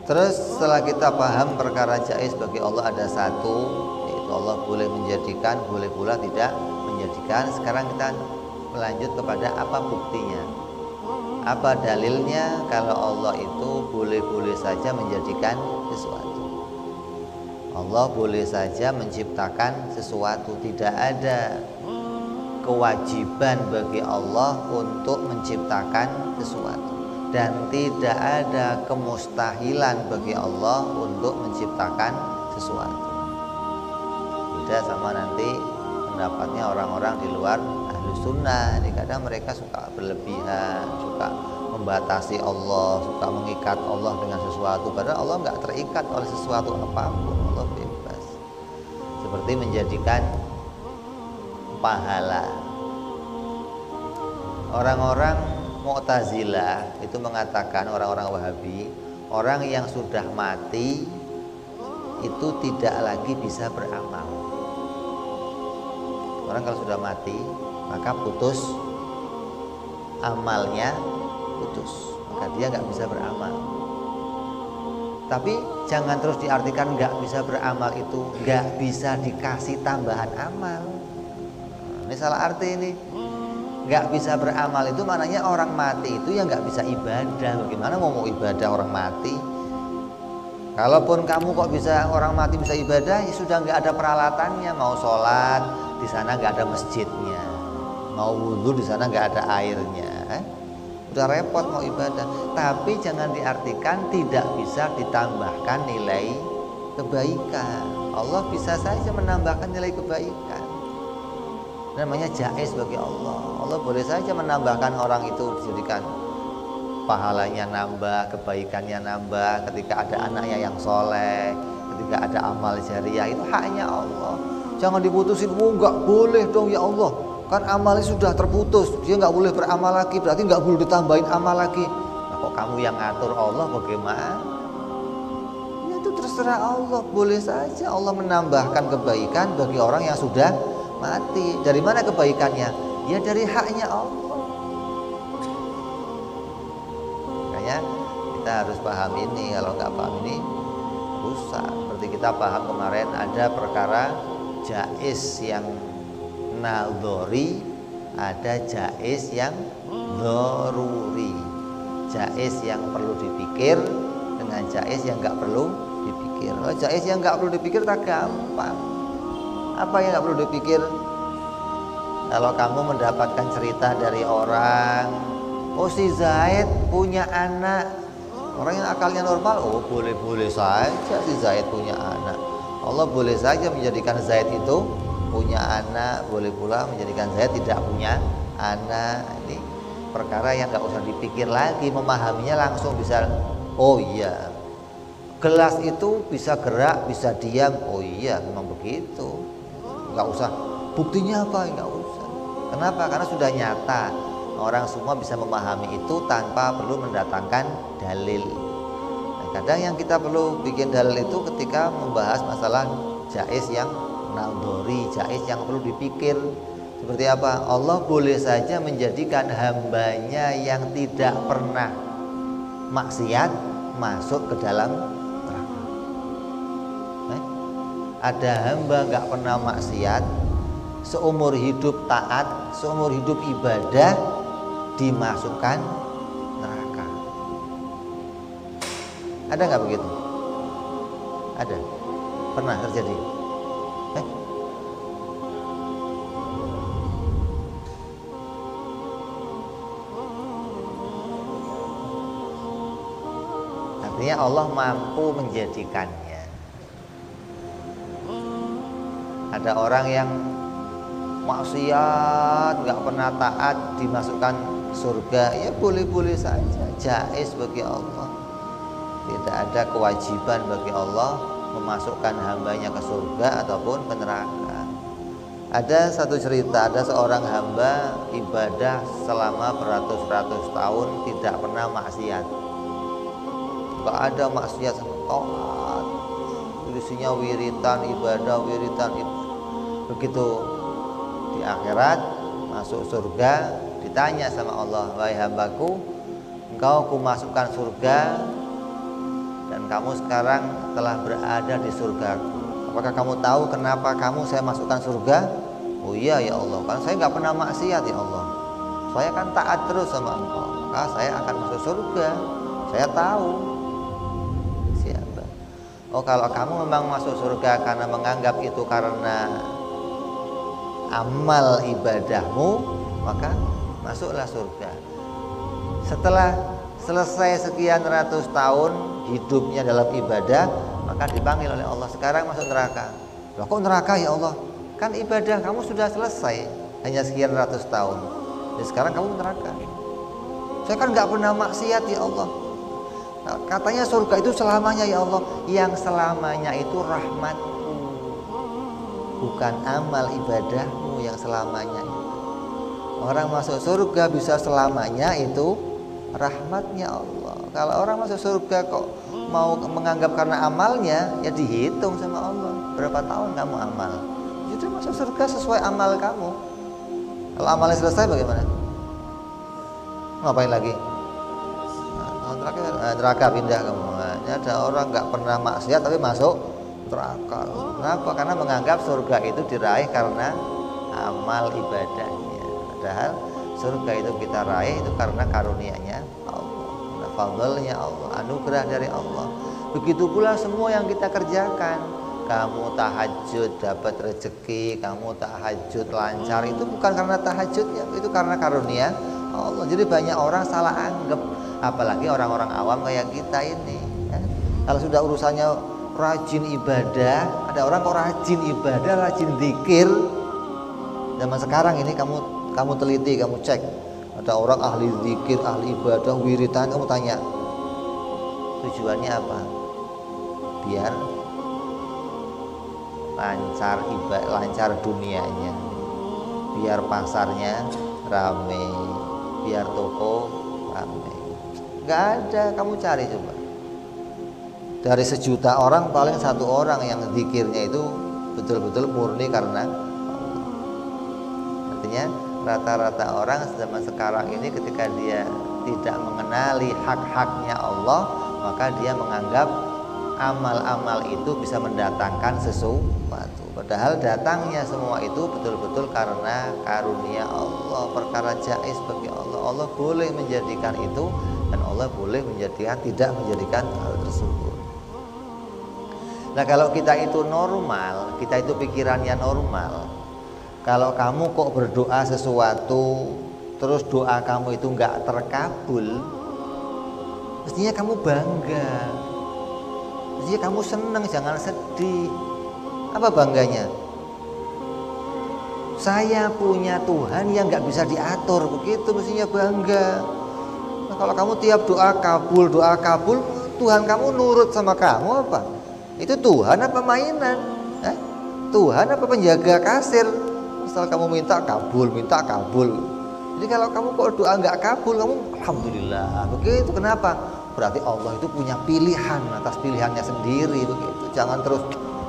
Terus setelah kita paham perkara jaiz bagi Allah ada satu, yaitu Allah boleh menjadikan, boleh pula tidak menjadikan. Sekarang kita melanjut kepada apa buktinya, apa dalilnya kalau Allah itu boleh-boleh saja menjadikan sesuatu. Allah boleh saja menciptakan sesuatu, tidak ada kewajiban bagi Allah untuk menciptakan sesuatu. Dan tidak ada kemustahilan bagi Allah untuk menciptakan sesuatu. Beda sama nanti pendapatnya orang-orang di luar ahlu sunnah. Kadang mereka suka berlebihan, suka membatasi Allah, suka mengikat Allah dengan sesuatu. Padahal Allah nggak terikat oleh sesuatu apapun. Allah bebas. Seperti menjadikan pahala. Orang-orang Mu'tazilah itu mengatakan, orang-orang Wahabi, orang yang sudah mati itu tidak lagi bisa beramal. Orang kalau sudah mati maka putus amalnya, putus, maka dia nggak bisa beramal. Tapi jangan terus diartikan nggak bisa beramal itu nggak bisa dikasih tambahan amal. Ini salah arti ini. Nggak bisa beramal itu maknanya orang mati itu ya nggak bisa ibadah. Bagaimana mau ibadah orang mati? Kalaupun kamu kok bisa orang mati bisa ibadah, ya sudah nggak ada peralatannya. Mau sholat di sana nggak ada masjidnya, mau wudhu di sana nggak ada airnya, udah repot mau ibadah. Tapi jangan diartikan tidak bisa ditambahkan nilai kebaikan. Allah bisa saja menambahkan nilai kebaikan. Namanya jaiz bagi Allah. Allah boleh saja menambahkan orang itu, dijadikan pahalanya nambah, kebaikannya nambah ketika ada anaknya yang soleh, ketika ada amal jariah. Itu haknya Allah. Jangan diputusin, nggak boleh dong ya Allah, kan amalnya sudah terputus, dia nggak boleh beramal lagi, berarti nggak boleh ditambahin amal lagi. Nah, kok kamu yang ngatur Allah bagaimana? Ya itu terserah Allah. Boleh saja Allah menambahkan kebaikan bagi orang yang sudah mati. Dari mana kebaikannya? Ya dari haknya Allah. Makanya kita harus paham ini. Kalau nggak paham ini rusak. Seperti kita paham kemarin ada perkara jaiz yang nadhari, ada jaiz yang dharuri. Jaiz yang perlu dipikir dengan jaiz yang nggak perlu dipikir. Kalau jaiz yang nggak perlu dipikir tak gampang. Apa yang nggak perlu dipikir? Kalau kamu mendapatkan cerita dari orang, oh si Zaid punya anak, orang yang akalnya normal, oh boleh-boleh saja si Zaid punya anak. Allah boleh saja menjadikan Zaid itu punya anak, boleh pula menjadikan Zaid tidak punya anak. Ini perkara yang nggak usah dipikir lagi, memahaminya langsung bisa. Oh iya, gelas itu bisa gerak, bisa diam. Oh iya, memang begitu. Nggak usah buktinya apa, nggak usah. Kenapa? Karena sudah nyata, orang semua bisa memahami itu tanpa perlu mendatangkan dalil. Nah, kadang yang kita perlu bikin dalil itu ketika membahas masalah jaiz yang nadhari, jaiz yang perlu dipikir. Seperti apa? Allah boleh saja menjadikan hambanya yang tidak pernah maksiat masuk ke dalam neraka. Ada hamba nggak pernah maksiat, seumur hidup taat, seumur hidup ibadah, dimasukkan neraka. Ada nggak begitu? Ada. Pernah terjadi? Artinya Allah mampu menjadikannya. Ada orang yang maksiat, nggak pernah taat, dimasukkan surga, ya boleh-boleh saja, jaiz bagi Allah. Tidak ada kewajiban bagi Allah memasukkan hambanya ke surga ataupun ke neraka. Ada satu cerita, ada seorang hamba ibadah selama beratus-ratus tahun tidak pernah maksiat. Nggak ada maksiat, taat, isinya wiritan, ibadah, wiritan. Begitu di akhirat masuk surga, ditanya sama Allah, wahai hambaku, engkau kumasukkan surga dan kamu sekarang telah berada di surga. Apakah kamu tahu kenapa kamu saya masukkan surga? Oh iya ya Allah, kan saya nggak pernah maksiat ya Allah. Saya kan taat terus sama Engkau, maka saya akan masuk surga. Saya tahu. Siapa? Oh, kalau kamu memang masuk surga karena menganggap itu karena amal ibadahmu, maka masuklah surga. Setelah selesai sekian ratus tahun hidupnya dalam ibadah, maka dipanggil oleh Allah, sekarang masuk neraka. Loh, kok neraka ya Allah? Kan ibadah kamu sudah selesai hanya sekian ratus tahun, dan sekarang kamu neraka. Saya kan nggak pernah maksiat ya Allah. Nah, katanya surga itu selamanya ya Allah. Yang selamanya itu rahmatmu, bukan amal ibadahmu yang selamanya itu. Orang masuk surga bisa selamanya itu rahmatnya Allah. Kalau orang masuk surga kok mau menganggap karena amalnya, ya dihitung sama Allah berapa tahun kamu amal. Jadi masuk surga sesuai amal kamu. Kalau amalnya selesai bagaimana? Ngapain lagi? Neraka pindah kamu. Nah, ada orang nggak pernah maksiat tapi masuk neraka. Kenapa? Karena menganggap surga itu diraih karena amal ibadahnya. Padahal surga itu kita raih itu karena karunia-Nya Allah, fadlnya Allah, anugerah dari Allah. Begitu pula semua yang kita kerjakan. Kamu tahajud dapat rezeki, kamu tahajud lancar, itu bukan karena tahajudnya, itu karena karunia Allah. Jadi banyak orang salah anggap, apalagi orang-orang awam kayak kita ini ya. Kalau sudah urusannya rajin ibadah, ada orang kok rajin ibadah, rajin zikir. Zaman sekarang ini kamu teliti, kamu cek, ada orang ahli zikir, ahli ibadah, wiridan, kamu tanya tujuannya apa? Biar lancar dunianya, biar pasarnya rame, biar toko rame. Nggak ada, kamu cari coba. Dari 1 juta orang paling 1 orang yang zikirnya itu betul-betul murni karena Allah. Artinya rata-rata orang zaman sekarang ini ketika dia tidak mengenali hak-haknya Allah, maka dia menganggap amal-amal itu bisa mendatangkan sesuatu. Padahal datangnya semua itu betul-betul karena karunia Allah, perkara jaiz bagi Allah. Allah boleh menjadikan itu dan Allah boleh tidak menjadikan hal tersebut. Nah, kalau kita itu normal, kita itu pikirannya normal. Kalau kamu kok berdoa sesuatu terus doa kamu itu nggak terkabul, mestinya kamu bangga. Mestinya kamu senang, jangan sedih. Apa bangganya? Saya punya Tuhan yang nggak bisa diatur, begitu mestinya bangga. Nah, kalau kamu tiap doa kabul, Tuhan kamu nurut sama kamu apa? Itu Tuhan apa mainan? Tuhan apa penjaga kasir? Misal kamu minta kabul. Jadi kalau kamu kok doa nggak kabul, kamu alhamdulillah. Begitu, kenapa? Berarti Allah itu punya pilihan atas pilihannya sendiri, begitu. Jangan terus,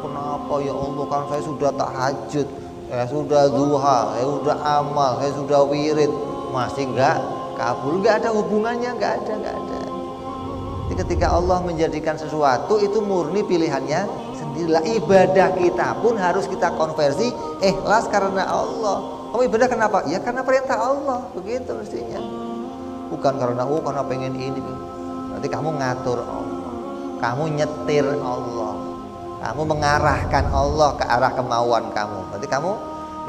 kenapa ya Allah, kan saya sudah tahajud, saya sudah duha, saya sudah amal, saya sudah wirid, masih nggak kabul. Nggak ada hubungannya, nggak ada. Jadi ketika Allah menjadikan sesuatu itu murni pilihannya sendirilah. Ibadah kita pun harus kita konversi ikhlas karena Allah. Kamu ibadah kenapa? Ya karena perintah Allah, begitu mestinya. Bukan karena karena pengen ini. Nanti kamu ngatur Allah, kamu nyetir Allah, kamu mengarahkan Allah ke arah kemauan kamu. Nanti kamu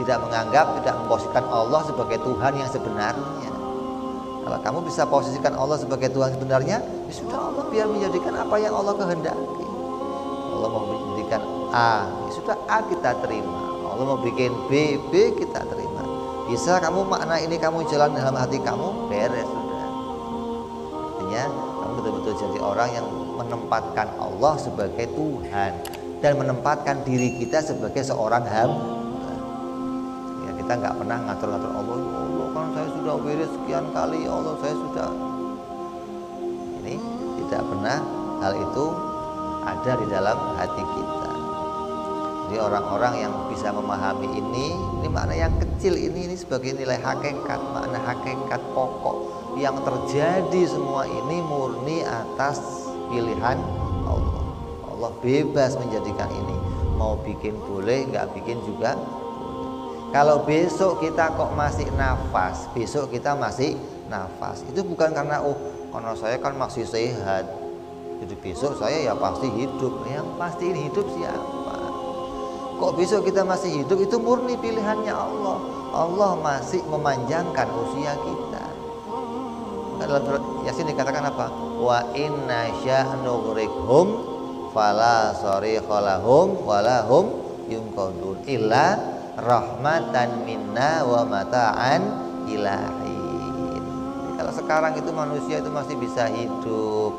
tidak menganggap, tidak memposisikan Allah sebagai Tuhan yang sebenarnya. Kalau kamu bisa posisikan Allah sebagai Tuhan sebenarnya, ya sudah, Allah biar menjadikan apa yang Allah kehendaki. Allah mau menjadikan A, ya sudah, A kita terima. Allah mau bikin B kita terima. Bisa kamu makna ini kamu jalan dalam hati kamu, beres sudah. Artinya kamu betul-betul jadi orang yang menempatkan Allah sebagai Tuhan dan menempatkan diri kita sebagai seorang hamba. Ya, kita nggak pernah ngatur-ngatur Allah. Allah kan saya sudah wirid sekian kali, ya Allah saya sudah. Ini tidak pernah hal itu ada di dalam hati kita. Jadi orang-orang yang bisa memahami ini makna yang kecil ini sebagai nilai hakikat, makna hakikat pokok yang terjadi semua ini murni atas pilihan Allah. Allah bebas menjadikan ini, mau bikin boleh, nggak bikin juga boleh. Kalau besok kita kok masih nafas, besok kita masih nafas, itu bukan karena karena saya kan masih sehat, jadi besok saya ya pasti hidup. Yang pasti hidup siapa? Kok besok kita masih hidup, itu murni pilihannya Allah. Allah masih memanjangkan usia kita. Dalam surat Yasin dikatakan apa? Wa inna sya'nughrikhum fala sarikha lahum wala hum yunqadun illa rahmatan minna wa mata'an ilahin. Kalau sekarang itu manusia itu masih bisa hidup,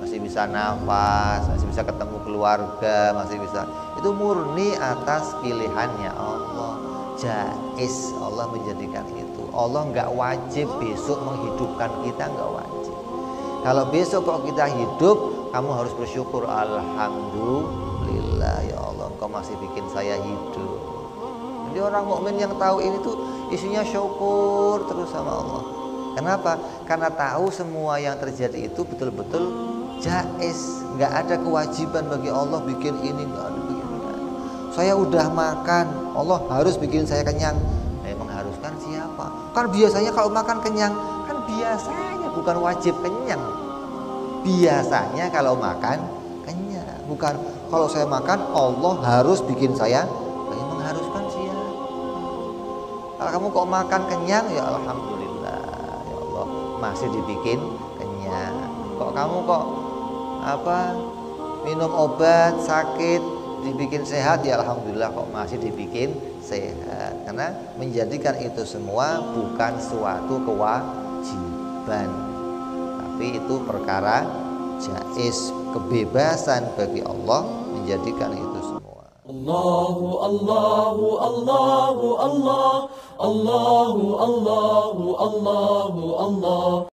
masih bisa nafas, masih bisa ketemu keluarga, masih bisa, itu murni atas pilihannya Allah. Jaiz Allah menjadikan itu. Allah nggak wajib besok menghidupkan kita, nggak wajib. Kalau besok kok kita hidup, kamu harus bersyukur, alhamdulillah ya Allah, Engkau masih bikin saya hidup. Jadi orang mukmin yang tahu ini tuh isinya syukur terus sama Allah. Kenapa? Karena tahu semua yang terjadi itu betul-betul jaiz, nggak ada kewajiban bagi Allah bikin ini, nggak ada bikin ini. Saya udah makan, Allah harus bikin saya kenyang. Mengharuskan siapa? Kan biasanya kalau makan kenyang, kan biasanya bukan wajib kenyang. Biasanya kalau makan kenyang, bukan kalau saya makan Allah harus bikin saya kenyang. Mengharuskan siapa? Kalau kamu kok makan kenyang, ya alhamdulillah ya Allah masih dibikin kenyang. Kok kamu minum obat sakit dibikin sehat, ya alhamdulillah kok masih dibikin sehat. Karena menjadikan itu semua bukan suatu kewajiban, tapi itu perkara jaiz, kebebasan bagi Allah menjadikan itu semua. Allahu Allahu Allahu Allah Allahu Allahu Allahu Allah.